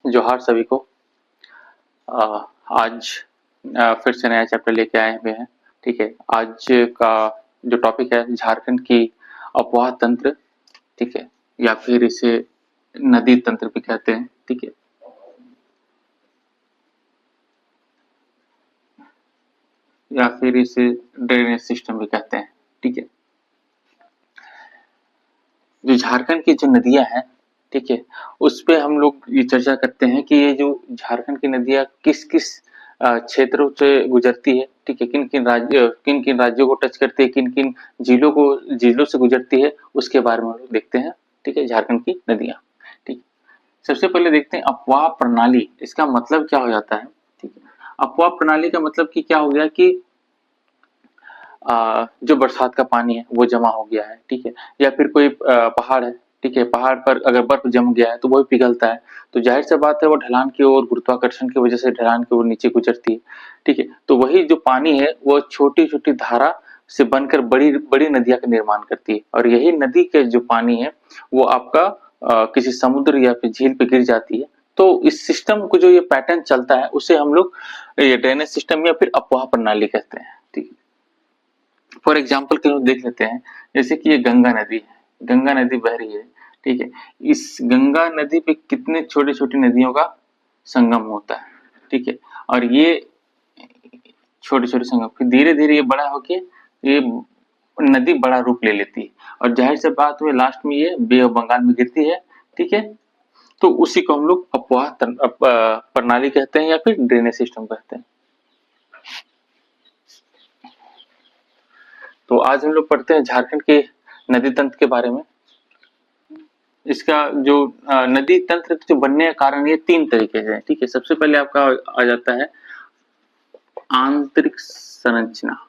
जोहार सभी को। आज फिर से नया चैप्टर लेके आए हुए हैं। ठीक है, आज का जो टॉपिक है झारखंड की अफवाह तंत्र, ठीक है, या फिर इसे नदी तंत्र भी कहते हैं। ठीक है, या फिर इसे ड्रेनेज सिस्टम भी कहते हैं। ठीक है, जो झारखंड की जो नदियां हैं, ठीक है, उस पे हम लोग ये चर्चा करते हैं कि ये जो झारखंड की नदियां किस किस क्षेत्रों से गुजरती है। ठीक है, किन किन राज्यों को टच करती है, किन किन झीलों से गुजरती है, उसके बारे में हम लोग देखते हैं। ठीक है, झारखंड की नदियां। ठीक, सबसे पहले देखते हैं अफवाह प्रणाली, इसका मतलब क्या हो जाता है। ठीक है, अफवाह प्रणाली का मतलब कि क्या हो गया कि जो बरसात का पानी है वो जमा हो गया है। ठीक है, या फिर कोई पहाड़ है, ठीक है, पहाड़ पर अगर बर्फ जम गया है तो वो भी पिघलता है, तो जाहिर सी बात है वो ढलान की ओर, गुरुत्वाकर्षण की वजह से ढलान की ओर नीचे गुजरती है। ठीक है, तो वही जो पानी है वो छोटी छोटी धारा से बनकर बड़ी बड़ी नदियां का निर्माण करती है, और यही नदी के जो पानी है वो आपका किसी समुद्र या फिर झील पे गिर जाती है। तो इस सिस्टम को, जो ये पैटर्न चलता है, उसे हम लोग ये ड्रेनेज सिस्टम या फिर अफवाह प्रणाली कहते हैं। ठीक है, फॉर एग्जाम्पल के लोग देख लेते हैं, जैसे कि ये गंगा नदी है, गंगा नदी बह रही है। ठीक है, इस गंगा नदी पे कितने छोटे छोटी नदियों का संगम होता है। ठीक है, और ये छोटे छोटे संगम फिर धीरे धीरे ये बड़ा होके ये नदी बड़ा रूप ले लेती है, और जाहिर सी बात हुई लास्ट में ये बे ऑफ बंगाल में गिरती है। ठीक है, तो उसी को हम लोग प्रणाली कहते हैं या फिर ड्रेनेज सिस्टम कहते हैं। तो आज हम लोग पढ़ते हैं झारखंड के नदी तंत्र के बारे में। इसका जो नदी तंत्र जो बनने का कारण ये तीन तरीके से है। ठीक है, सबसे पहले आपका आ जाता है आंतरिक संरचना।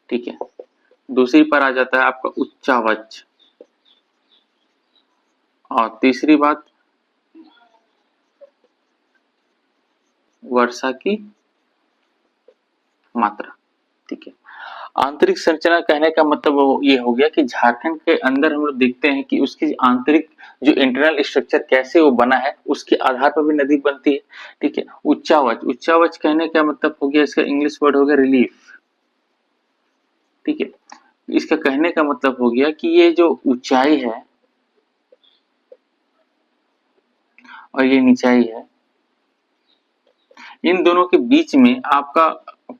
ठीक है, दूसरी पर आ जाता है आपका उच्चावच, और तीसरी बात वर्षा की मात्रा। ठीक है, आंतरिक संरचना कहने का मतलब ये हो गया कि झारखंड के अंदर हम लोग देखते हैं कि उसकी आंतरिक जो इंटरनल स्ट्रक्चर कैसे वो बना है, उसके आधार पर भी नदी बनती है। ठीक है, उच्चावच, उच्चावच कहने का मतलब हो गया, इसका इंग्लिश वर्ड हो गया रिलीफ। ठीक है, इसका कहने का मतलब हो गया कि ये जो ऊंचाई है और ये निचाई है, इन दोनों के बीच में आपका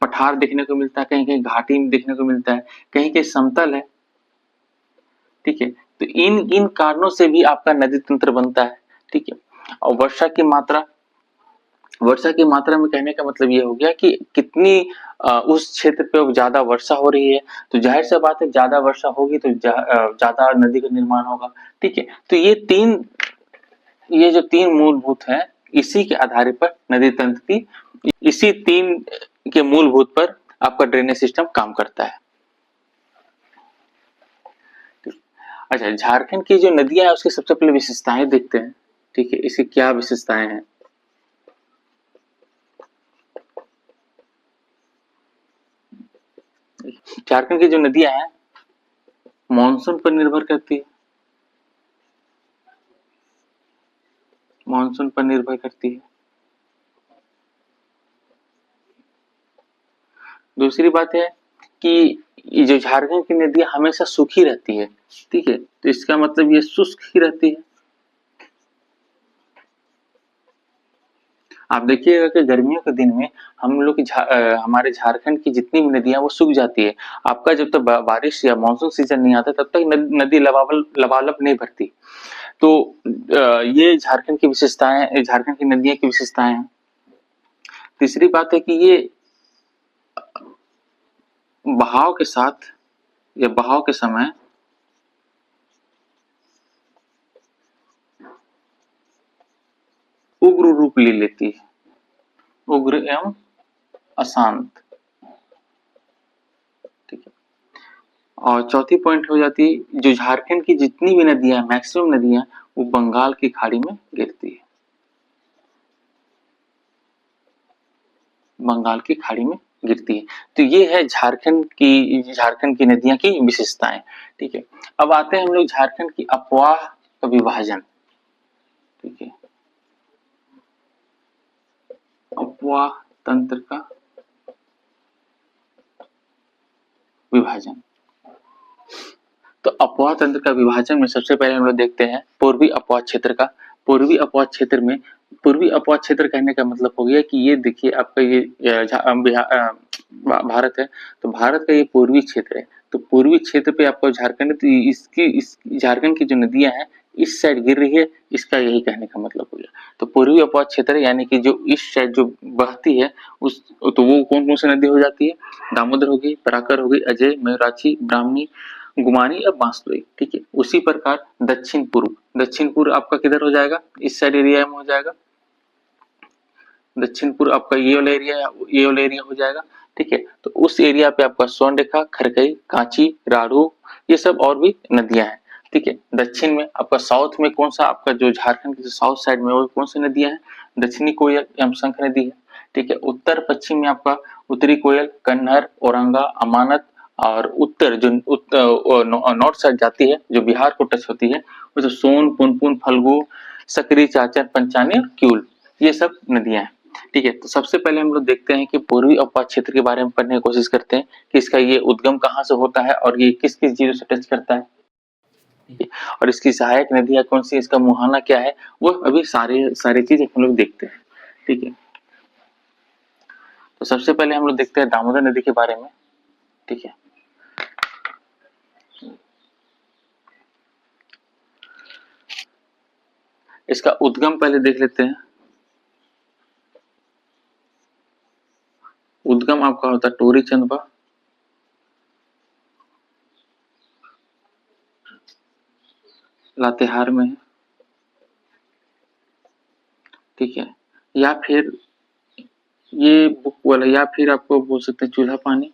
पठार देखने को मिलता है, कहीं कहीं घाटी में देखने को मिलता है, कहीं कहीं समतल है। ठीक है, तो इन इन कारणों से भी आपका नदी तंत्र बनता है। ठीक है, और वर्षा की मात्रा में कहने का मतलब ये हो गया कि कितनी उस क्षेत्र पे ज्यादा वर्षा हो रही है, तो जाहिर सी बात है ज्यादा वर्षा होगी तो ज्यादा नदी का निर्माण होगा। ठीक है, तो ये जो तीन मूलभूत है, इसी के आधार पर नदी तंत्र की, इसी तीन के मूलभूत पर आपका ड्रेनेज सिस्टम काम करता है। अच्छा, झारखंड की जो नदियां है उसकी सबसे पहले विशेषताएं देखते हैं। ठीक है, इसकी क्या विशेषताएं हैं। झारखंड की जो नदियां हैं मानसून पर निर्भर करती है, मानसून पर निर्भर करती है। दूसरी बात है कि ये जो झारखंड की नदियां हमेशा सूखी रहती है। ठीक है, तो इसका मतलब ये शुष्क ही रहती है। आप देखिएगा कि गर्मियों के दिन में हम लोग हमारे झारखंड की जितनी भी नदियां वो सूख जाती है। आपका जब तक बारिश या मानसून सीजन नहीं आता तब तक नदी लबालब नहीं भरती। तो ये झारखंड की विशेषताएं, झारखंड की नदियों की विशेषताएं हैं। तीसरी बात है कि ये बहाव के साथ या बहाव के समय उग्र रूप ले लेती है, उग्र एवं अशांत। ठीक है, और चौथी पॉइंट हो जाती है, जो झारखंड की जितनी भी नदियां, मैक्सिमम नदियां वो बंगाल की खाड़ी में गिरती है, बंगाल की खाड़ी में गिरती है। तो ये है झारखंड की नदियां की विशेषताएं। ठीक है, अब आते हैं हम लोग झारखंड की अफवाह का विभाजन। ठीक है, अपवाह तंत्र का विभाजन। तो अपवाह तंत्र का विभाजन में सबसे पहले हम लोग देखते हैं पूर्वी अपवाह क्षेत्र का। पूर्वी अपवाह क्षेत्र में, पूर्वी अपवाह क्षेत्र कहने का मतलब हो गया कि ये देखिए आपका ये भारत है, तो भारत का ये पूर्वी क्षेत्र है। तो पूर्वी क्षेत्र पे आपका झारखंड है, तो इस झारखंड की जो नदियां हैं इस साइड गिर रही है, इसका यही कहने का मतलब हो गया। तो पूर्वी अपवाह क्षेत्र यानी कि जो इस साइड जो बहती है उस, तो वो कौन कौन सी नदी हो जाती है? दामोदर हो गई, पराकर हो गई, अजय, मयूराक्षी, ब्राह्मणी, गुमानी या बांसुरी। ठीक है, उसी प्रकार दक्षिण पूर्व, दक्षिण पूर्व आपका किधर हो जाएगा? इस साइड एरिया में हो जाएगा। दक्षिण पूर्व आपका ये वाला एरिया हो जाएगा। ठीक है, तो उस एरिया पे आपका स्वर्णरेखा, खरकई, कांची, राढ़ू, ये सब और भी नदियां हैं। ठीक है, दक्षिण में आपका साउथ में कौन सा, आपका जो झारखंड की साउथ साइड में वो कौन सी नदियां हैं? दक्षिणी कोयल एवं शंख नदी है। ठीक है, उत्तर पश्चिम में आपका उत्तरी कोयल, कन्नर, औरंगा, अमानत, और उत्तर जो नॉर्थ साइड जाती है जो बिहार को टच होती है वो जो सोन, पुनपुन, फल्गु, सकरी, चाचर, पंचानी और क्यूल, ये सब नदियां हैं। ठीक है, तो सबसे पहले हम लोग देखते हैं कि पूर्वी अपवाह क्षेत्र के बारे में पढ़ने की कोशिश करते हैं कि इसका ये उद्गम कहाँ से होता है और ये किस किस चीजों से टच करता है। ठीक है, और इसकी सहायक नदियां कौन सी, इसका मुहाना क्या है, वो अभी सारे चीज हम लोग देखते हैं। ठीक है, तो सबसे पहले हम लोग देखते हैं दामोदर नदी के बारे में। ठीक है, इसका उद्गम पहले देख लेते हैं। उद्गम आपका होता है टोरी चंदवा, लातेहार में है। ठीक है, या फिर ये बुक वाला, या फिर आपको बोल सकते हैं चूल्हा पानी,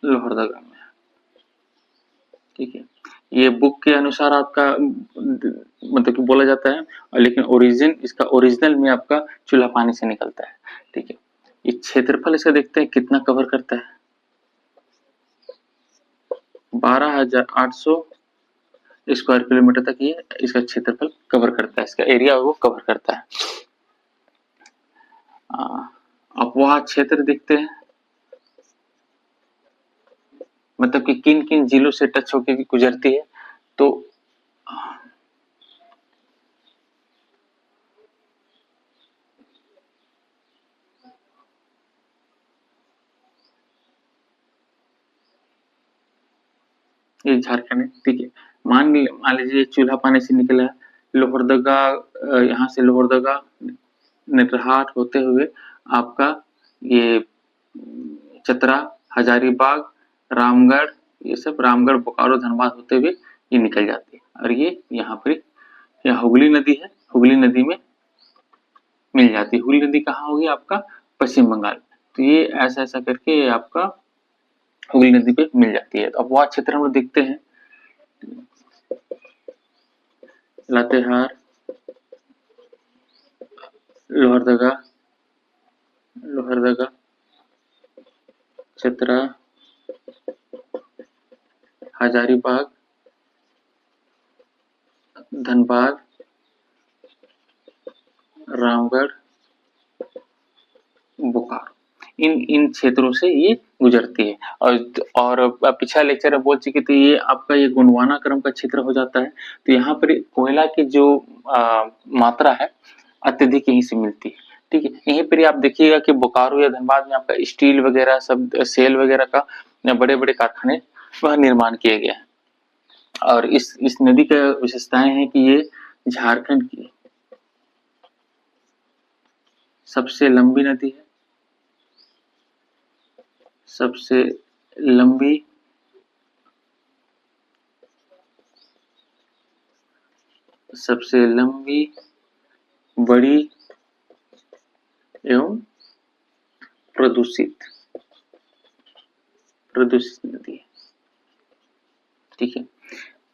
लोहरदगा में। ठीक है, ये बुक के अनुसार आपका मतलब कि बोला जाता है, लेकिन ओरिजिन इसका ओरिजिनल में आपका चूल्हा पानी से निकलता है। ठीक है, ये क्षेत्रफल इसका देखते हैं कितना कवर करता है, 12,800 स्क्वायर किलोमीटर तक ये इसका क्षेत्रफल कवर करता है, इसका एरिया वो कवर करता है। अपवाह क्षेत्र देखते हैं, मतलब कि किन किन जिलों से टच होकर गुजरती है। तो ये झारखंड है। ठीक है, मान लीजिए चूल्हा पानी से निकला लोहरदगा, यहाँ से लोहरदगा नेतरहाट होते हुए आपका ये चतरा, हजारीबाग, रामगढ़, ये सब रामगढ़, बोकारो, धनबाद होते हुए ये निकल जाती है और ये यहाँ पर यहाँ हुगली नदी है, हुगली नदी में मिल जाती है। हुगली नदी कहाँ होगी आपका? पश्चिम बंगाल। तो ये ऐसा ऐसा करके आपका हुगली नदी पे मिल जाती है। तो अपवाह क्षेत्र हम लोग देखते हैं, लातेहार, लोहरदगा, लोहरदगा, चतरा, हजारीबाग, धनबाद, रामगढ़, बोकारो, इन क्षेत्रों से ये गुजरती है। और पिछला लेक्चर में बोल चुके थे ये आपका ये गोंडवाना क्रम का क्षेत्र हो जाता है। तो यहाँ पर कोयला की जो मात्रा है अत्यधिक यहीं से मिलती है। ठीक है, यहीं पर आप देखिएगा कि बोकारो या धनबाद में आपका स्टील वगैरह सब, सेल वगैरह का बड़े बड़े कारखाने वह निर्माण किए गए हैं। और इस नदी का विशेषताएं हैं कि ये झारखंड की सबसे लंबी नदी है, सबसे लंबी, सबसे लंबी, बड़ी एवं प्रदूषित नदी है। ठीक है,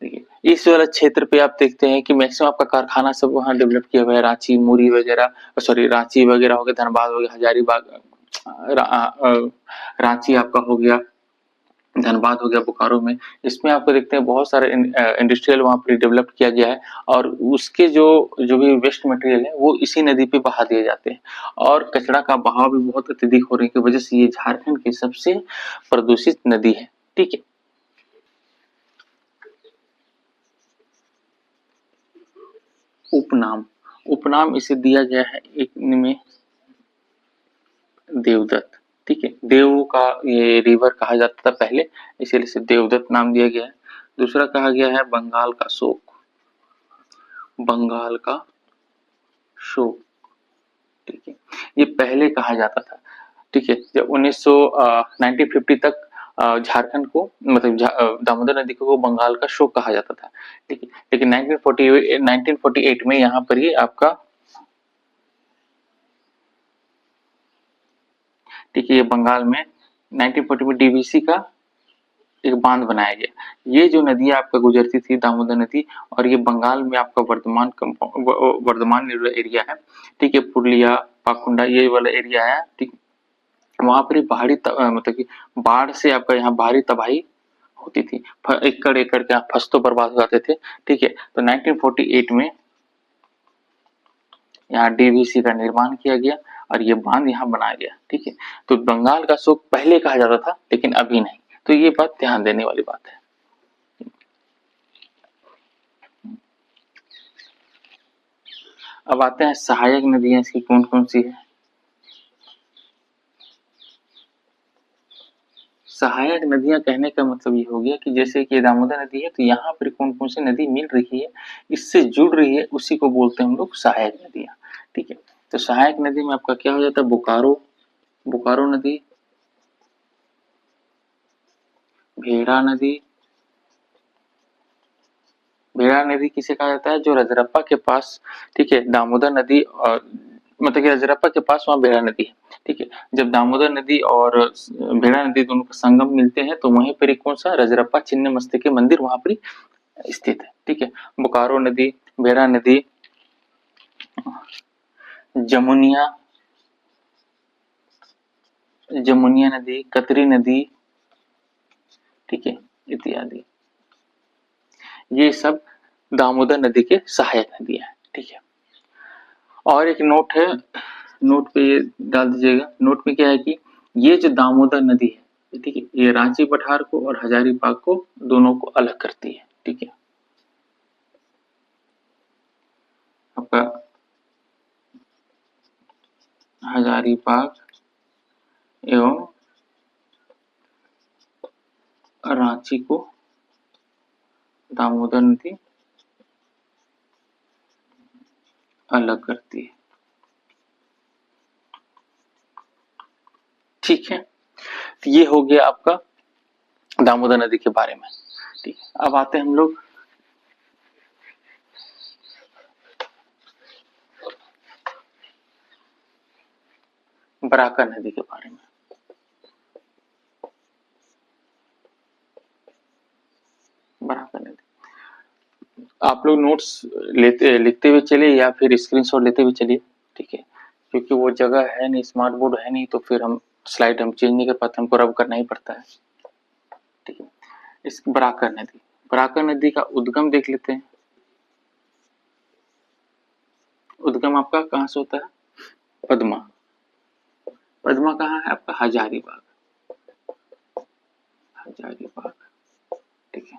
देखिए इस वाला क्षेत्र पे आप देखते हैं कि मैक्सिमम आपका कारखाना सब वहाँ डेवलप किया हुआ है, रांची, मुरी वगैरह, सॉरी रांची वगैरह हो गया, धनबाद हो गया, हजारीबाग, रांची आपका हो गया, धनबाद हो गया बोकारो में, इसमें आपको देखते हैं बहुत सारे इंडस्ट्रियल वहाँ पर डेवलप किया गया है और उसके जो जो भी वेस्ट मटेरियल है वो इसी नदी पे बहा दिए जाते हैं और कचरा का बहाव भी बहुत अत्यधिक होने की वजह से ये झारखंड की सबसे प्रदूषित नदी है। ठीक है। उपनाम, उपनाम इसे दिया गया है एक में देवदत्त। ठीक है, देव का ये रिवर कहा जाता था पहले, इसीलिए इसे देवदत्त नाम दिया गया है। दूसरा कहा गया है बंगाल का शोक, बंगाल का शोक। ठीक है, ये पहले कहा जाता था। ठीक है, जब 1950 तक झारखंड को मतलब दामोदर नदी को बंगाल का शोक कहा जाता था। ठीक है, लेकिन 1948 में यहाँ पर ही आपका ठीक है ये बंगाल में 1940 में डीवीसी का एक बांध बनाया गया। ये जो नदी आपका गुजरती थी दामोदर नदी और ये बंगाल में आपका वर्धमान जो एरिया है, ठीक है, पुरुलिया पाकुंडा ये वाला एरिया है। ठीक, वहां पर मतलब कि बाढ़ से आपका यहाँ भारी तबाही होती थी, एकड़ एकड़ के फसलों बर्बाद हो जाते थे। ठीक है, तो 1948 में यहाँ डीवीसी का निर्माण किया गया और ये बांध यहाँ बनाया गया। ठीक है, तो बंगाल का शोक पहले कहा जाता था लेकिन अभी नहीं, तो ये बात ध्यान देने वाली बात है। अब आते हैं सहायक नदियां इसकी कौन कौन सी है। सहायक नदियां कहने का मतलब ये हो गया कि जैसे कि दामोदर नदी है तो यहाँ पर कौन कौन सी नदी मिल रही है, इससे जुड़ रही है, उसी को बोलते हैं हम लोग सहायक नदियां। ठीक है, तो सहायक नदी में आपका क्या हो जाता है, बोकारो, बोकारो नदी, भेड़ा नदी, भेड़ा नदी किसे कहा जाता है, जो रजरप्पा के पास, ठीक है, दामोदर नदी और मतलब कि रजरप्पा के पास वहां भेड़ा नदी है। ठीक है, जब दामोदर नदी और भेड़ा नदी दोनों का संगम मिलते हैं तो वहीं पर कौन सा रजरप्पा छिन्न मस्तिके मंदिर वहां पर स्थित है। ठीक है, बोकारो नदी, भेड़ा नदी, जमुनिया, जमुनिया नदी, कतरी नदी, ठीक है, इत्यादि, ये सब दामोदर नदी के सहायक नदियां हैं। ठीक है, और एक नोट है, नोट पे ये डाल दीजिएगा, नोट में क्या है कि ये जो दामोदर नदी है, ठीक है, ये रांची पठार को और हजारीबाग को दोनों को अलग करती है। ठीक है, आपका हजारीबाग एवं रांची को दामोदर नदी अलग करती है। ठीक है, तो ये हो गया आपका दामोदर नदी के बारे में। ठीक है, अब आते हैं हम लोग बराकर नदी के बारे में। बराकर नदी आप लोग नोट्स लिखते हुए चलिए या फिर स्क्रीनशॉट लेते हुए चलिए। ठीक है, क्योंकि वो जगह है नहीं, स्मार्ट बोर्ड है नहीं, तो फिर हम स्लाइड हम चेंज नहीं कर पाते, हमको रब करना ही पड़ता है। ठीक है, इस बराकर नदी, बराकर नदी का उद्गम देख लेते हैं। उद्गम आपका कहाँ से होता है, पद्मा, पद्मा कहाँ है आपका, हजारीबाग, हजारीबाग। ठीक है,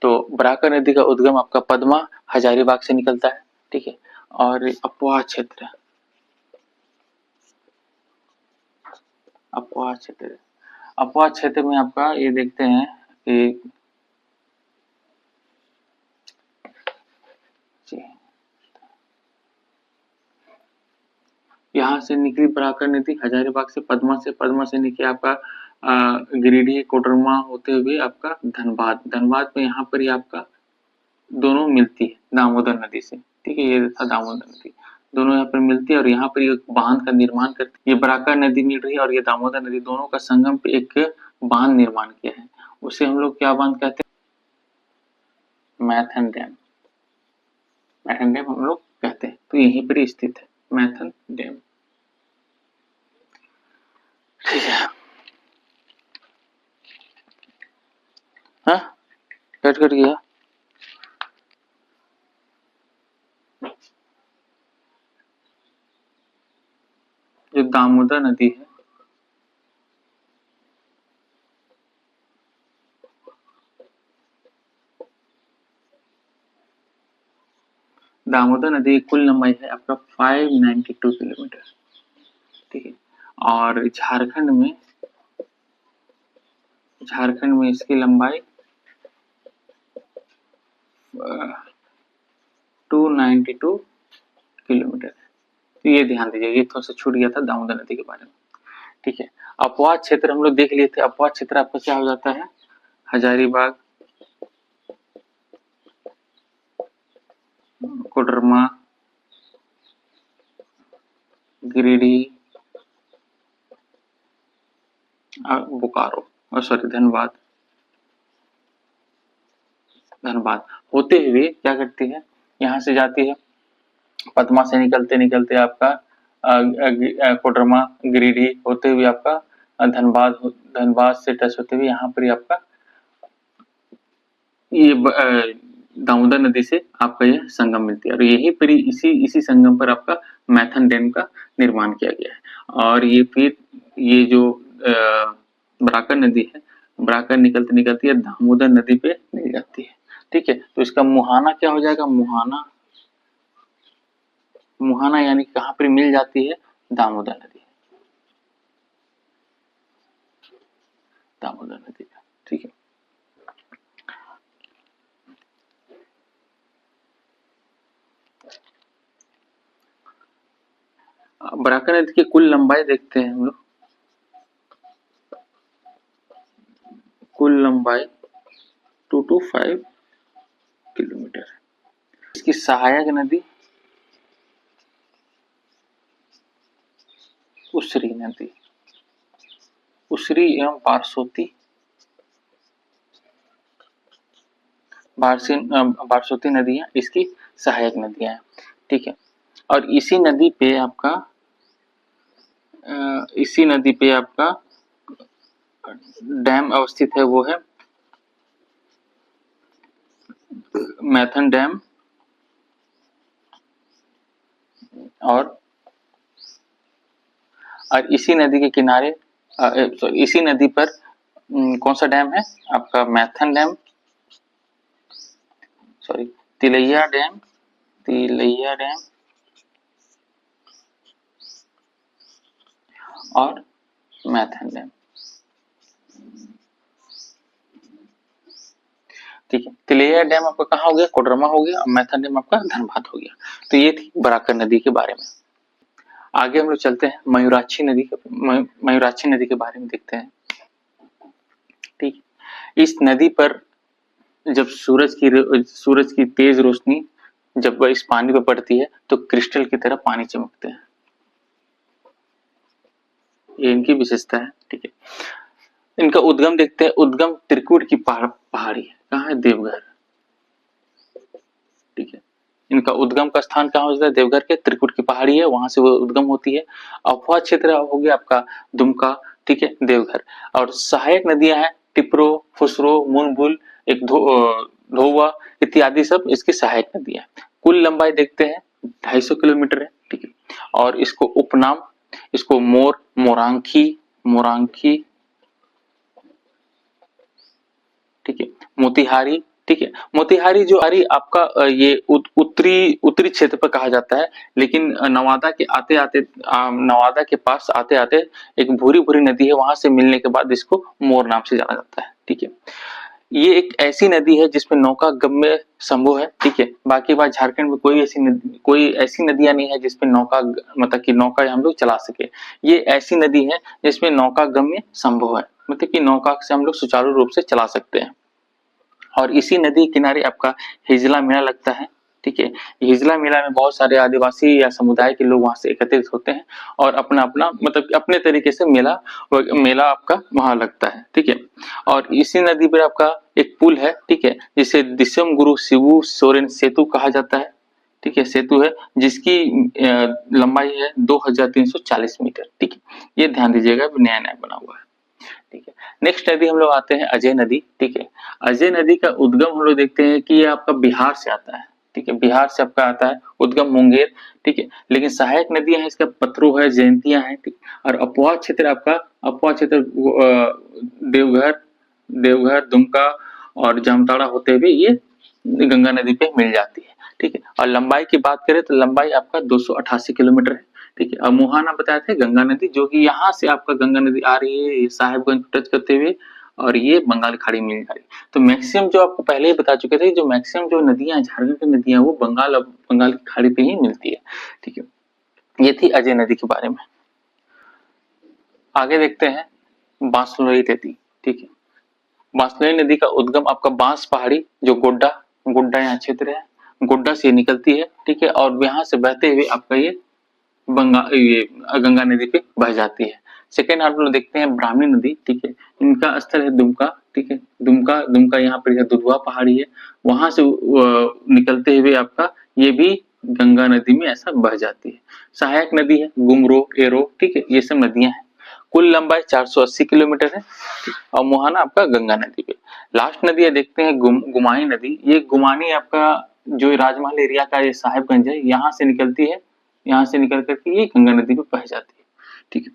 तो बराकर नदी का उद्गम आपका पद्मा हजारीबाग से निकलता है। ठीक है, और अपवाह क्षेत्र, अपवाह क्षेत्र, अपवाह क्षेत्र में आपका ये देखते हैं कि यहाँ से निकली बराकर नदी हजारीबाग से, पद्मा से निकली आपका गिरिडीह कोडरमा होते हुए आपका धनबाद, धनबाद में यहाँ पर ही आपका दोनों मिलती है दामोदर नदी से। ठीक है, ये था दामोदर नदी, दोनों यहाँ पर मिलती है और यहाँ पर एक बांध का निर्माण करती है। ये बराकर नदी मिल रही है और ये दामोदर नदी, दोनों का संगम पे एक बांध निर्माण किया है, उसे हम लोग क्या बांध कहते हैं, मैथन डैम, मैथन डैम हम लोग कहते हैं, तो यहीं पर स्थित है मैथन डैम। ठीक है, कट गया। जो दामोदर नदी है, दामोदर नदी की कुल लंबाई है आपका 592 किलोमीटर, ठीक है। और झारखंड में इसकी लंबाई 292 किलोमीटर है। तो ये ध्यान दीजिए, ये थोड़ा सा छूट गया था दामोदर नदी के बारे में, ठीक है। अपवाद क्षेत्र हम लोग देख लिए थे। अपवाद क्षेत्र आपका क्या हो जाता है? हजारीबाग, कोडरमा, गिरिडीह, बोकारो और सॉरी धनबाद होते हुए क्या करती है, यहाँ से जाती है पदमा से निकलते निकलते आपका कोडरमा, गिरिडीह होते हुए आपका धनबाद से टच होते हुए यहाँ पर आपका ये दामोदर नदी से आपका यह संगम मिलती है। और यही पर इसी संगम पर आपका मैथन डैम का निर्माण किया गया है। और ये फिर ये जो बराकर नदी है, बराकर निकलते निकलती है दामोदर नदी पे मिल जाती है, ठीक है। तो इसका मुहाना क्या हो जाएगा? मुहाना यानी कहाँ पर मिल जाती है? दामोदर नदी, दामोदर नदी का, ठीक है। बराकर नदी की कुल लंबाई देखते हैं हम लोग। कुल लंबाई 225 किलोमीटर। इसकी सहायक नदी उसरी नदी, उसरी एवं बारसोती नदियां इसकी सहायक नदियां हैं, ठीक है। और इसी नदी पे आपका डैम अवस्थित है, वो है मैथन डैम। और इसी नदी के किनारे इसी नदी पर कौन सा डैम है आपका? Maithon dam, sorry Tilaiya dam और मैथन डैम, ठीक है। तिलैया डैम आपका कहाँ हो गया? कोडरमा हो गया। और मैथन डैम आपका धनबाद हो गया। तो ये थी बराकर नदी के बारे में। आगे हम लोग चलते हैं मयूराक्षी नदी के बारे में देखते हैं, ठीक। इस नदी पर जब सूरज की तेज रोशनी जब इस पानी पर पड़ती है तो क्रिस्टल की तरह पानी चमकते हैं, ये इनकी विशेषता है, ठीक है। इनका उद्गम देखते हैं। उद्गम त्रिकुट की पहाड़ी है। कहाँ है? देवघर, ठीक है। इनका उद्गम का स्थान कहाँ होता है? देवघर के त्रिकुट की पहाड़ी है, वहां से वो उद्गम होती है। अपवाद क्षेत्र हो गया आपका दुमका, ठीक है, देवघर। और सहायक नदियां हैं टिपरो, फुसरो, मुनबुल, एक धोवा इत्यादि सब इसकी सहायक नदियां हैं। कुल लंबाई देखते हैं 250 किलोमीटर है, ठीक है। और इसको उपनाम, इसको मोरांकी, ठीक है, मोतिहारी, ठीक है। मोतिहारी जो आपका ये उत्तरी क्षेत्र पर कहा जाता है, लेकिन नवादा के पास आते आते एक भूरी नदी है, वहां से मिलने के बाद इसको मोर नाम से जाना जाता है, ठीक है। ये एक ऐसी नदी है जिसमें नौका गम्य संभव है, ठीक है। बाकी बात झारखंड में कोई ऐसी नदियां नहीं है जिसमें नौका मतलब कि नौका हम लोग चला सके। ये ऐसी नदी है जिसमें नौका गम्य संभव है, मतलब कि नौका से हम लोग सुचारू रूप से चला सकते हैं। और इसी नदी किनारे आपका हिजला मेला लगता है, ठीक है। हिजला मेला में बहुत सारे आदिवासी या समुदाय के लोग वहां से एकत्रित होते हैं और अपना अपना मतलब अपने तरीके से मेला आपका वहां लगता है, ठीक है। और इसी नदी पर आपका एक पुल है, ठीक है, जिसे दिसम गुरु शिबू सोरेन सेतु कहा जाता है, ठीक है। सेतु है जिसकी लंबाई है 2340 मीटर, ठीक है। ये ध्यान दीजिएगा, नया बना हुआ है। ठीक है। नेक्स्ट नदी हम लोग आते हैं अजय नदी, ठीक है। अजय नदी का उद्गम हम लोग देखते हैं कि ये आपका बिहार से आता है, ठीक है, बिहार से आपका आता है उद्गम मुंगेर, ठीक है। लेकिन सहायक नदियां हैं इसका पतरू है, जयंतियां हैं, ठीक। और अपवाह क्षेत्र आपका, अपवाह क्षेत्र देवघर, देवघर, दुमका और जामताड़ा होते हुए ये गंगा नदी पे मिल जाती है, ठीक है। और लंबाई की बात करें तो लंबाई आपका 288 किलोमीटर है, ठीक है। अब मुहाना बताए थे गंगा नदी, जो कि यहाँ से आपका गंगा नदी आ रही है, ये साहेबगंज को टच करते हुए और ये बंगाल की खाड़ी में मिल जा रही है। तो मैक्सिमम जो आपको पहले ही बता चुके थे, जो मैक्सिमम जो नदियां झारखंड की नदियां वो बंगाल की खाड़ी पे ही मिलती है, ठीक है। ये थी अजय नदी के बारे में। आगे देखते हैं बांसलोई नदी, ठीक है। बांसलोई नदी का उद्गम आपका बांस पहाड़ी, जो गोड्डा, गोड्डा यहाँ क्षेत्र है, गोड्डा से निकलती है, ठीक है। और यहाँ से बहते हुए आपका ये ये गंगा नदी पे बह जाती है। सेकेंड आप लोग देखते हैं ब्राह्मणी नदी, ठीक है। इनका स्थल है दुमका, ठीक है। दुमका, दुमका यहाँ पर दुधवा पहाड़ी है, वहां से निकलते हुए आपका ये भी गंगा नदी में ऐसा बह जाती है। सहायक नदी है गुमरो, एरो, ठीक है, ये सब नदियां हैं। कुल लंबाई 480 किलोमीटर है, और मुहाना आपका गंगा नदी पे। लास्ट नदी है देखते हैं गुमानी नदी। ये गुमानी आपका जो राजमहल एरिया का ये साहिबगंज है, यहाँ से निकलती है, यहाँ से निकल करके ये गंगा नदी पे बह जाती है, ठीक है।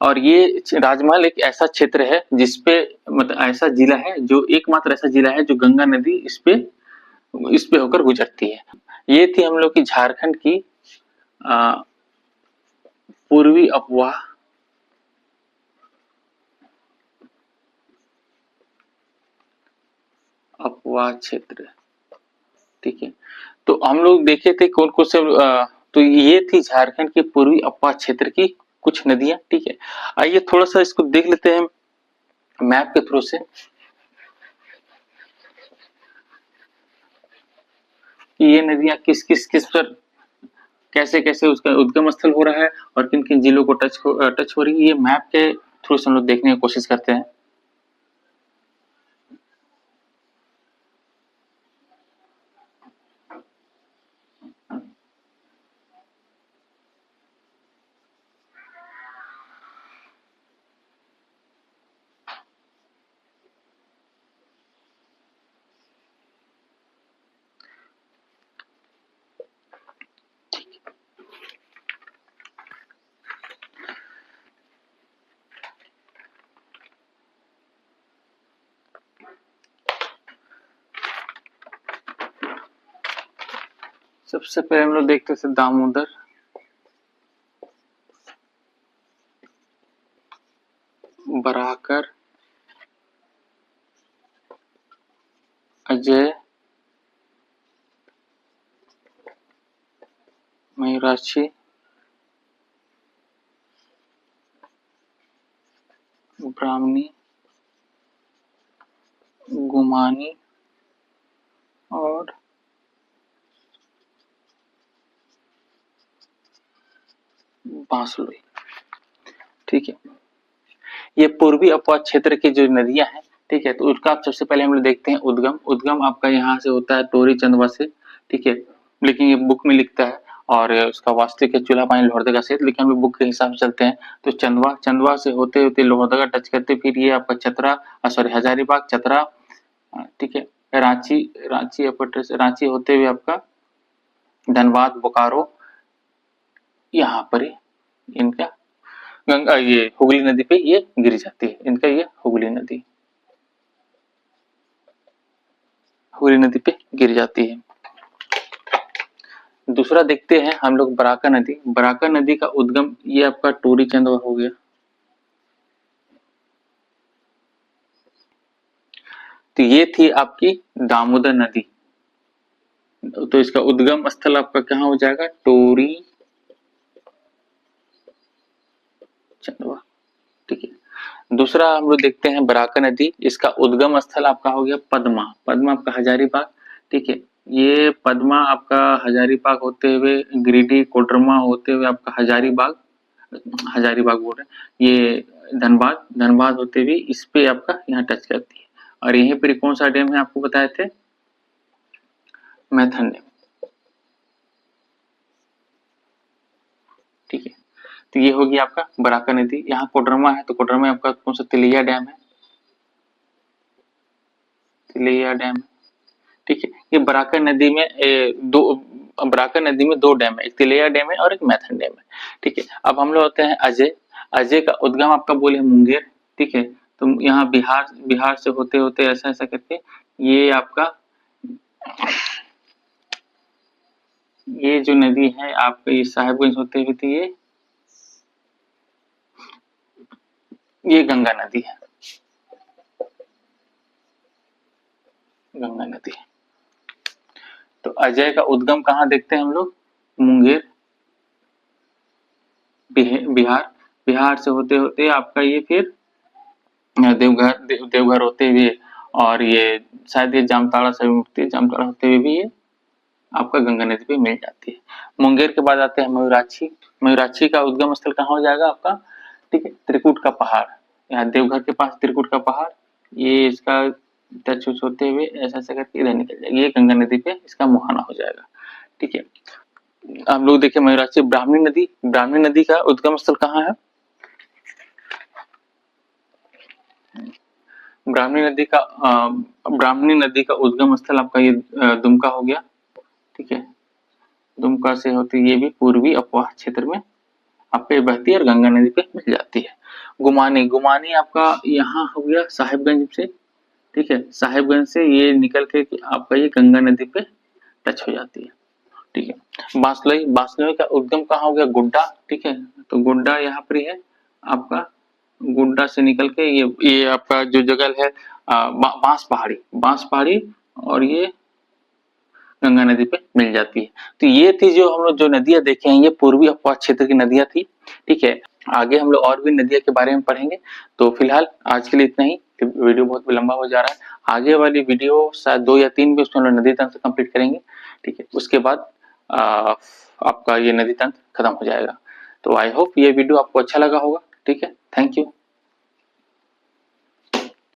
और ये राजमहल एक ऐसा क्षेत्र है जिसपे मतलब ऐसा जिला है, जो एकमात्र ऐसा जिला है जो गंगा नदी इस पे होकर गुजरती है। ये थी हम लोग की झारखंड की पूर्वी अफवाह अपवाह क्षेत्र, ठीक है। तो हम लोग देखे थे कौन कौन से तो ये थी झारखंड के पूर्वी अपवाह क्षेत्र की कुछ नदियां, ठीक है। आइए थोड़ा सा इसको देख लेते हैं मैप के थ्रू से कि ये नदियां किस किस किस पर कैसे कैसे उसका उद्गम स्थल हो रहा है और किन किन जिलों को टच हो रही है, ये मैप के थ्रू से हम लोग देखने की कोशिश करते हैं। सबसे पहले हम लोग देखते हैं दामोदर, बराकर, अजय, मयूराक्षी, ब्राह्मणी, गुमानी और बांसलोई, ठीक है। ये पूर्वी अपवाह क्षेत्र की जो नदियां हैं, ठीक है, तो उसका आप सबसे पहले हम लोग देखते हैं उद्गम। उद्गम आपका यहाँ से होता है टोरी चंदवा से, ठीक है। लेकिन ये बुक में लिखता है और उसका वास्तविक है चूल्हा पानी लोहरदगा से, लेकिन हम लोग बुक के हिसाब से चलते हैं। तो चंदवा, चंदवा से होते होते लोहरदगा टच करते, फिर ये आपका चतरा, सॉरी हजारीबाग, चतरा, ठीक है, रांची, रांची रांची होते हुए आपका धनबाद, बोकारो, यहाँ पर इनका गंगा ये हुगली नदी पे ये गिर जाती है, इनका ये हुगली नदी, हुगली नदी पे गिर जाती है। दूसरा देखते हैं हम लोग बराका नदी। बराका नदी का उद्गम ये आपका टोरी चंदवा हो गया। तो ये थी आपकी दामोदर नदी, तो इसका उद्गम स्थल आपका कहाँ हो जाएगा, टोरी चंदवा, ठीक है। दूसरा हम लोग देखते हैं बराका नदी, इसका उद्गम स्थल आपका हो गया पद्मा, पद्मा आपका हजारीबाग, ठीक है। ये पद्मा आपका हजारीबाग होते हुए गिरिडीह, कोडरमा होते हुए आपका हजारीबाग, हजारीबाग बोल रहे हैं, ये धनबाद, धनबाद होते हुए इस पे आपका यहाँ टच करती है। और यहीं पर कौन सा डैम है आपको बताए थे, मैथन डैम, ठीक है। तो ये होगी आपका बराका नदी। यहाँ कोडरमा है, तो कोडरमा में आपका कौन सा तिलैया डैम है, तिलैया डैम, ठीक है। ये बराका नदी में बराका नदी में 2 डैम है, एक तिलैया डैम है और एक मैथन डैम है, ठीक है। अब हम लोग होते हैं अजय। अजय का उद्गम आपका बोले मुंगेर, ठीक है। तो यहाँ बिहार से होते होते ऐसा ऐसा करके ये आपका ये जो नदी है आपका ये साहेबगंज होते हुए थी, ये गंगा नदी है, गंगा नदी। तो अजय का उद्गम कहाँ देखते हैं हम लोग, मुंगेर, बिहार से होते होते आपका ये फिर देवघर होते हुए, और ये शायद ये जामताड़ा से मुक्ति है, जामताड़ा होते हुए भी ये आपका गंगा नदी पे मिल जाती है। मुंगेर के बाद आते हैं मयूराक्षी। मयूराक्षी का उद्गम स्थल कहाँ हो जाएगा आपका, ठीक है, त्रिकुट का पहाड़। यहाँ देवघर के पास त्रिकुट का पहाड़, ये इसका टच होते हुए ऐसा ऐसा करके इधर निकल जाएगा, ये गंगा नदी पे इसका मुहाना हो जाएगा, ठीक है। हम लोग देखिए मयूराक्षी। ब्राह्मणी नदी, ब्राह्मणी नदी का उद्गम स्थल कहाँ है, ब्राह्मणी नदी का उद्गम स्थल आपका ये दुमका हो गया, ठीक है। दुमका से होती ये भी पूर्वी अपवाह क्षेत्र में आपके बहती है और गंगा नदी पे मिल जाती है। गुमानी, गुमानी आपका यहाँ हो गया साहिबगंज से, ठीक है। साहिबगंज से ये निकल के आपका ये गंगा नदी पे टच हो जाती है, ठीक है। बांसलोई, बांसलोई का उद्गम कहाँ हो गया, गुड्डा, ठीक है। तो गुड्डा यहाँ पर ही है आपका, गुड्डा से निकल के ये आपका जो जगह है बांस पहाड़ी और ये गंगा नदी पे मिल जाती है। तो ये थी जो हम लोग जो नदियां देखे हैं, ये पूर्वी अपवाह क्षेत्र की नदियां थी, ठीक है। आगे हम लोग और भी नदियां के बारे में पढ़ेंगे। तो फिलहाल आज के लिए इतना ही, वीडियो बहुत लंबा हो जा रहा है। आगे वाली वीडियो शायद 2 या 3 भी उसमें हम लोग नदी तंत्र कंप्लीट करेंगे, ठीक है। उसके बाद आपका ये नदी तंत्र खत्म हो जाएगा। तो आई होप ये वीडियो आपको अच्छा लगा होगा, ठीक है। Thank you.